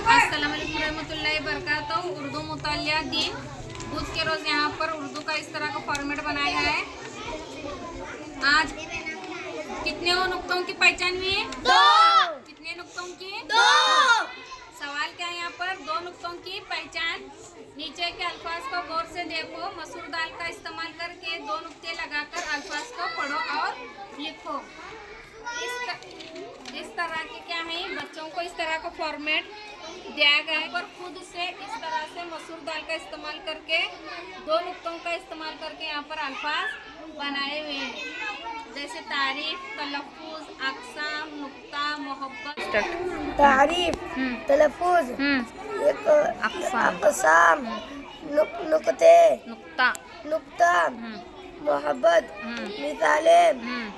अस्सलाम वालेकुम रहमतुल्लाहि बरकातहू। उर्दू मुतालिया दिन बुध के रोज़ यहाँ पर उर्दू का इस तरह का फॉर्मेट बनाया है। आज कितने नुक्तों की पहचान हुई है? 2। कितने नुक्तों की? 2। सवाल क्या है यहाँ पर? 2 नुक्तों की पहचान। नीचे के अल्फाज को गौर से देखो। मसूर दाल का इस्तेमाल करके 2 नुक्ते लगाकर अल्फाज को पढ़ो और लिखो। इस तरह के क्या है, बच्चों को इस तरह का फॉर्मेट दिया गया है, पर खुद से इस तरह से मसूर दाल का इस्तेमाल करके 2 नुक्तों का इस्तेमाल करके यहाँ पर अल्फाज बनाए हुए हैं, जैसे तारीफ, तलफ़ुज़, अक़साम, नुक्ता, मोहब्बत। तारीफ, तलफ़ुज़, अक़साम, नुक्ते, नुक्ता, मोहब्बत, मिसालें,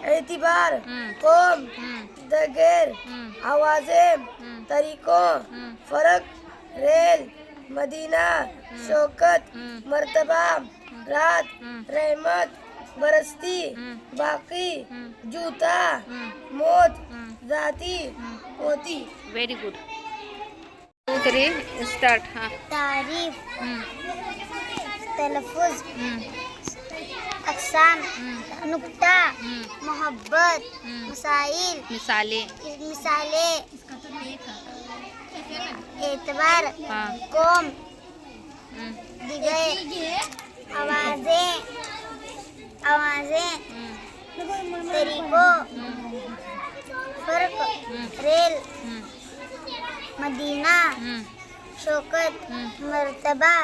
एतिबार, कौम, दगैर, आवाज़ें, तरीकों, फ़र्क, रेल, मदीना, शौकत, मर्तबा, रात, रहमत, बरसती, बाकी, जूता, मौत, जाती, पोती। Very good. 2 3 स्टार्ट। हाँ। तारीफ, तलफ़ुज़, अक़साम, नुक्ता, मोहब्बत, मसाइल, मिसालें, एतबार, कौम, दिगर, आवाज़ें, तरीकों, फ़र्क, रेल, मदीना, शौकत, मर्तबा,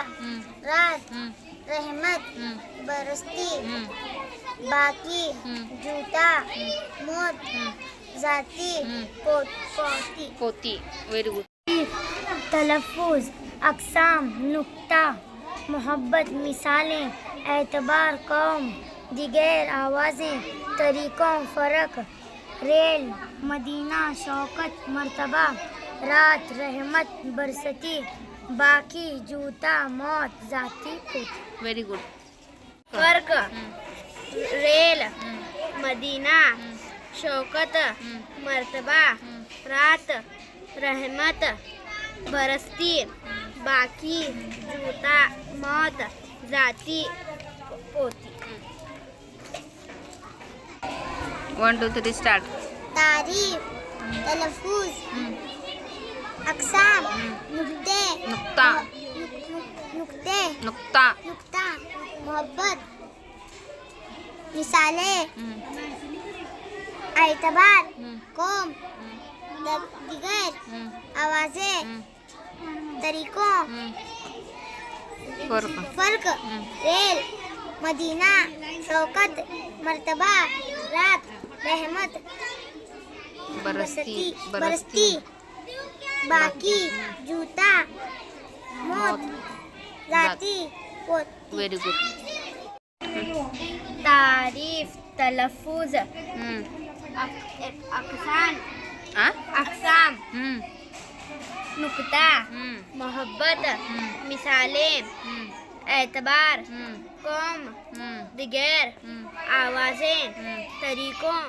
रात, रहमत, बरसती, बाकी, जूता, मौत, जाती, पोती। Very good. तलफ़ुज़, अक़साम, नुक्ता, मोहब्बत, मिसालें, एतबार, कौम, दिगर, आवाज़ें, तरीकों, फ़र्क, रेल, मदीना, शौकत, मर्तबा, रात, रहमत, बरसती, बाकी, जूता, मौत, जाती, पोती। Very good. फ़र्क, रेल, मदीना, शौकत, मर्तबा, रात, रहमत, बरसती, बाकी, जूता, मौत, जाती, पोती। 1 2 3 स्टार्ट। तारीफ, तलफ़ुज़, अक़साम, नुक्ते, नुक्ता, मोहब्बत, मिसालें, एतबार, कौम, दिगर, आवाज़ें, तरीकों, फ़र्क, रेल, मदीना, शौकत, मर्तबा, रात, रहमत, बरसती, बाकी, जूता, मौत, जाती, पोती। Very good. तारीफ, तलफ़ुज़, अक़साम, नुक्ता, मोहब्बत, मिसालें, एतबार, कौम, दिगर, आवाज़ें, तरीकों,